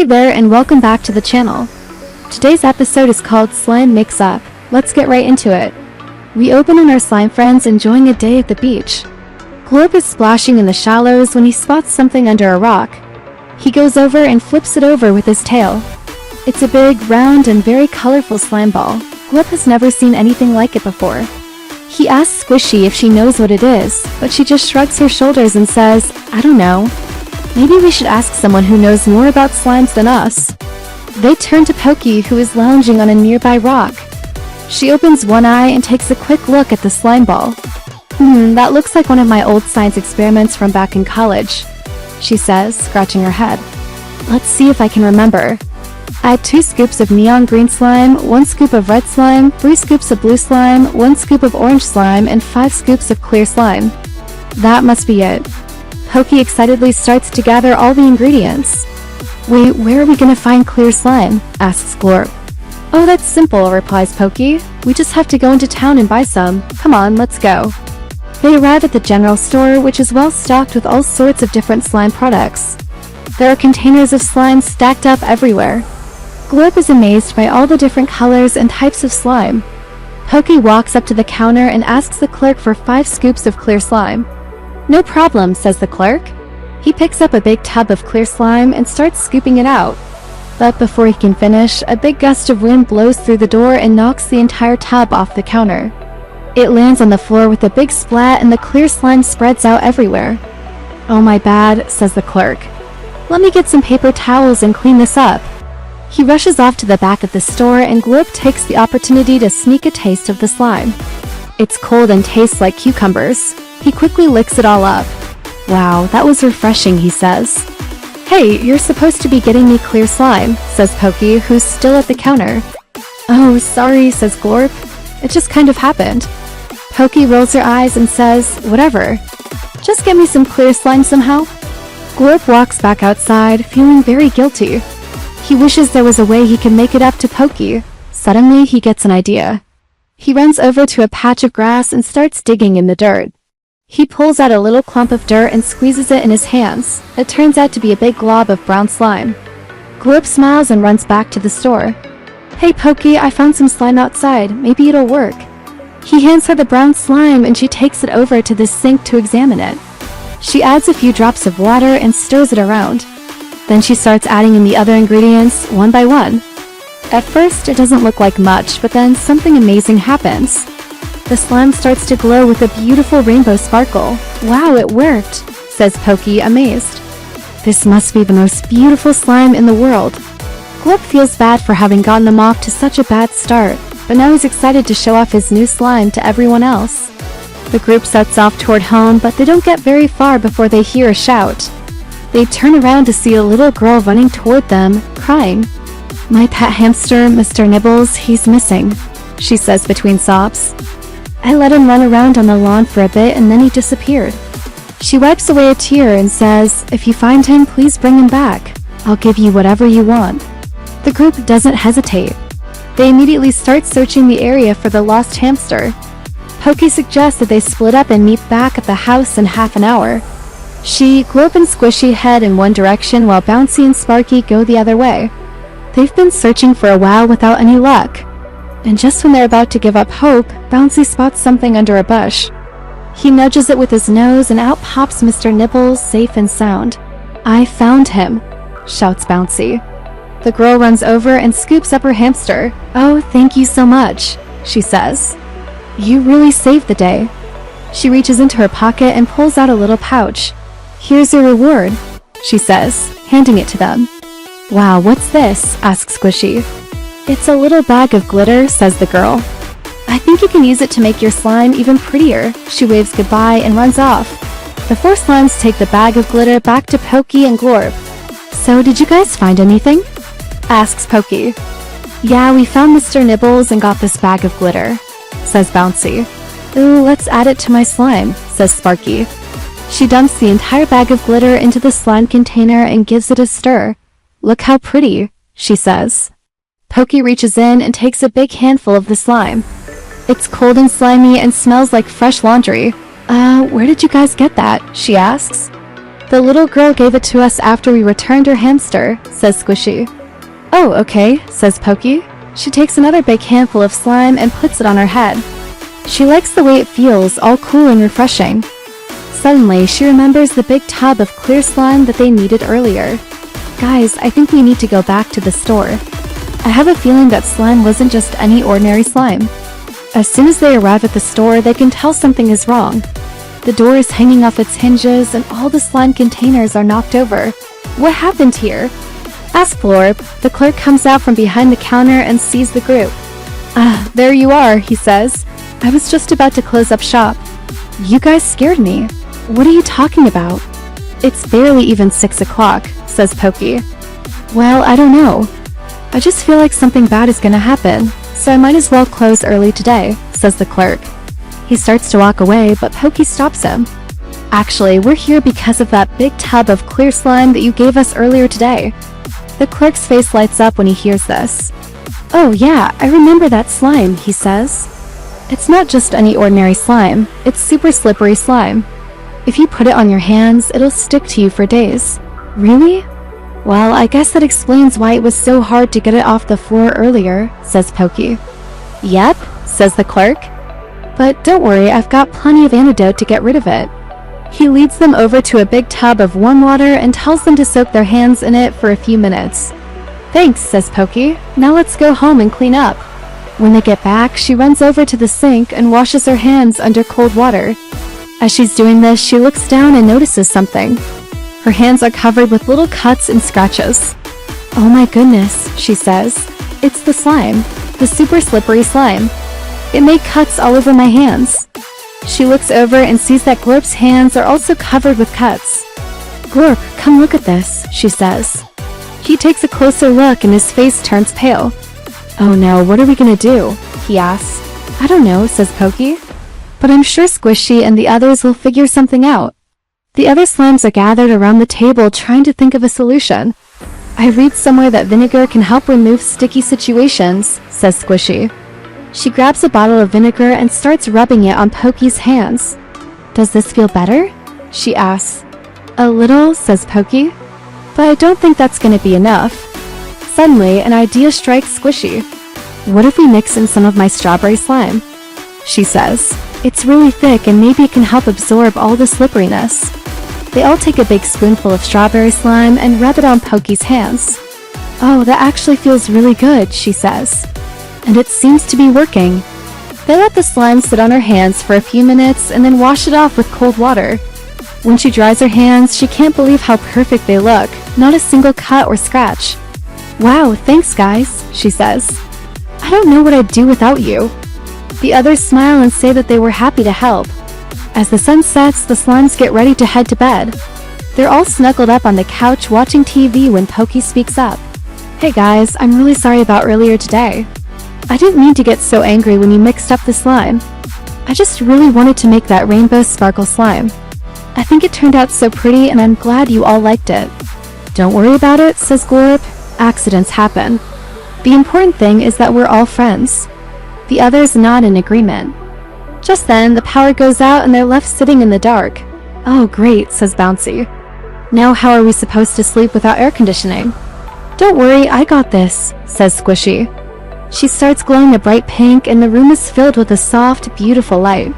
Hey there and welcome back to the channel. Today's episode is called Slime Mix Up. Let's get right into it. We open on our slime friends enjoying a day at the beach. Glorp is splashing in the shallows when he spots something under a rock. He goes over and flips it over with his tail. It's a big, round, and very colorful slime ball. Glorp has never seen anything like it before. He asks Squishy if she knows what it is, but she just shrugs her shoulders and says, "I don't know. Maybe we should ask someone who knows more about slimes than us." They turn to Pokey, who is lounging on a nearby rock. She opens one eye and takes a quick look at the slime ball. That looks like one of my old science experiments from back in college," she says, scratching her head. "Let's see if I can remember. Add 2 scoops of neon green slime, 1 scoop of red slime, 3 scoops of blue slime, 1 scoop of orange slime, and 5 scoops of clear slime. That must be it." Pokey excitedly starts to gather all the ingredients. "Wait, where are we gonna find clear slime?" asks Glorp. "Oh, that's simple," replies Pokey. "We just have to go into town and buy some. Come on, let's go." They arrive at the general store, which is well stocked with all sorts of different slime products. There are containers of slime stacked up everywhere. Glorp is amazed by all the different colors and types of slime. Pokey walks up to the counter and asks the clerk for 5 scoops of clear slime. "No problem," says the clerk. He picks up a big tub of clear slime and starts scooping it out. But before he can finish, a big gust of wind blows through the door and knocks the entire tub off the counter. It lands on the floor with a big splat and the clear slime spreads out everywhere. "Oh, my bad," says the clerk. "Let me get some paper towels and clean this up." He rushes off to the back of the store and Glorp takes the opportunity to sneak a taste of the slime. It's cold and tastes like cucumbers. He quickly licks it all up. "Wow, that was refreshing," he says. "Hey, you're supposed to be getting me clear slime," says Pokey, who's still at the counter. "Oh, sorry," says Glorp. "It just kind of happened." Pokey rolls her eyes and says, "Whatever. Just get me some clear slime somehow." Glorp walks back outside, feeling very guilty. He wishes there was a way he could make it up to Pokey. Suddenly, he gets an idea. He runs over to a patch of grass and starts digging in the dirt. He pulls out a little clump of dirt and squeezes it in his hands. It turns out to be a big glob of brown slime. Glorp smiles and runs back to the store. "Hey Pokey, I found some slime outside. Maybe it'll work." He hands her the brown slime and she takes it over to the sink to examine it. She adds a few drops of water and stirs it around. Then she starts adding in the other ingredients one by one. At first, it doesn't look like much, but then something amazing happens. The slime starts to glow with a beautiful rainbow sparkle. "Wow, it worked," says Pokey, amazed. "This must be the most beautiful slime in the world." Glorp feels bad for having gotten them off to such a bad start, but now he's excited to show off his new slime to everyone else. The group sets off toward home, but they don't get very far before they hear a shout. They turn around to see a little girl running toward them, crying. "My pet hamster, Mr. Nibbles, he's missing," she says between sobs. "I let him run around on the lawn for a bit and then he disappeared." She wipes away a tear and says, "If you find him, please bring him back. I'll give you whatever you want." The group doesn't hesitate. They immediately start searching the area for the lost hamster. Pokey suggests that they split up and meet back at the house in half an hour. She, Glorp, and Squishy head in one direction while Bouncy and Sparky go the other way. They've been searching for a while without any luck. And just when they're about to give up hope, Bouncy spots something under a bush. He nudges it with his nose and out pops Mr. Nibbles, safe and sound. "I found him," shouts Bouncy. The girl runs over and scoops up her hamster. "Oh, thank you so much," she says. "You really saved the day." She reaches into her pocket and pulls out a little pouch. "Here's your reward," she says, handing it to them. "Wow, what's this?" asks Squishy. "It's a little bag of glitter," says the girl. "I think you can use it to make your slime even prettier." She waves goodbye and runs off. The 4 slimes take the bag of glitter back to Pokey and Glorp. "So, did you guys find anything?" asks Pokey. "Yeah, we found Mr. Nibbles and got this bag of glitter," says Bouncy. "Ooh, let's add it to my slime," says Sparky. She dumps the entire bag of glitter into the slime container and gives it a stir. "Look how pretty," she says. Pokey reaches in and takes a big handful of the slime. It's cold and slimy and smells like fresh laundry. Where did you guys get that?" she asks. The little girl gave it to us after we returned her hamster, says Squishy. Oh, okay, says Pokey. She takes another big handful of slime and puts it on her head. She likes the way it feels, all cool and refreshing. Suddenly, she remembers the big tub of clear slime that they needed earlier. Guys, I think we need to go back to the store. I have a feeling that slime wasn't just any ordinary slime. As soon as they arrive at the store, they can tell something is wrong. The door is hanging off its hinges and all the slime containers are knocked over. What happened here? Ask Florb. The clerk comes out from behind the counter and sees the group. Ah, there you are, he says. I was just about to close up shop. You guys scared me. What are you talking about? It's barely even 6 o'clock, says Pokey. Well, I don't know. I just feel like something bad is gonna happen, so I might as well close early today, says the clerk. He starts to walk away, but Pokey stops him. Actually, we're here because of that big tub of clear slime that you gave us earlier today. The clerk's face lights up when he hears this. Oh yeah, I remember that slime, he says. It's not just any ordinary slime, it's super slippery slime. If you put it on your hands, it'll stick to you for days. Really? Well, I guess that explains why it was so hard to get it off the floor earlier, says Pokey. Yep, says the clerk. But don't worry, I've got plenty of antidote to get rid of it. He leads them over to a big tub of warm water and tells them to soak their hands in it for a few minutes. Thanks, says Pokey. Now let's go home and clean up. When they get back, she runs over to the sink and washes her hands under cold water. As she's doing this, she looks down and notices something. Her hands are covered with little cuts and scratches. Oh my goodness, she says. It's the slime. The super slippery slime. It made cuts all over my hands. She looks over and sees that Glorp's hands are also covered with cuts. Glorp, come look at this, she says. He takes a closer look and his face turns pale. Oh no, what are we gonna do? He asks. I don't know, says Pokey. But I'm sure Squishy and the others will figure something out. The other slimes are gathered around the table trying to think of a solution. I read somewhere that vinegar can help remove sticky situations, says Squishy. She grabs a bottle of vinegar and starts rubbing it on Pokey's hands. Does this feel better? She asks. A little, says Pokey. But I don't think that's gonna be enough. Suddenly, an idea strikes Squishy. What if we mix in some of my strawberry slime? She says. It's really thick and maybe it can help absorb all the slipperiness. They all take a big spoonful of strawberry slime and rub it on Pokey's hands. Oh, that actually feels really good, she says. And it seems to be working. They let the slime sit on her hands for a few minutes and then wash it off with cold water. When she dries her hands, she can't believe how perfect they look, not a single cut or scratch. Wow, thanks guys, she says. I don't know what I'd do without you. The others smile and say that they were happy to help. As the sun sets, the slimes get ready to head to bed. They're all snuggled up on the couch watching TV when Pokey speaks up. Hey guys, I'm really sorry about earlier today. I didn't mean to get so angry when you mixed up the slime. I just really wanted to make that rainbow sparkle slime. I think it turned out so pretty and I'm glad you all liked it. Don't worry about it, says Glorp. Accidents happen. The important thing is that we're all friends. The others nod in agreement. Just then, the power goes out and they're left sitting in the dark. Oh great, says Bouncy. Now how are we supposed to sleep without air conditioning? Don't worry, I got this, says Squishy. She starts glowing a bright pink and the room is filled with a soft, beautiful light.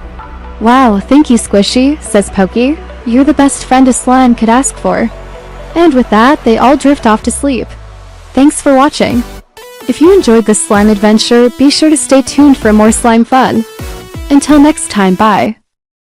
Wow, thank you Squishy, says Pokey. You're the best friend a slime could ask for. And with that, they all drift off to sleep. Thanks for watching. If you enjoyed this slime adventure, be sure to stay tuned for more slime fun. Until next time, bye.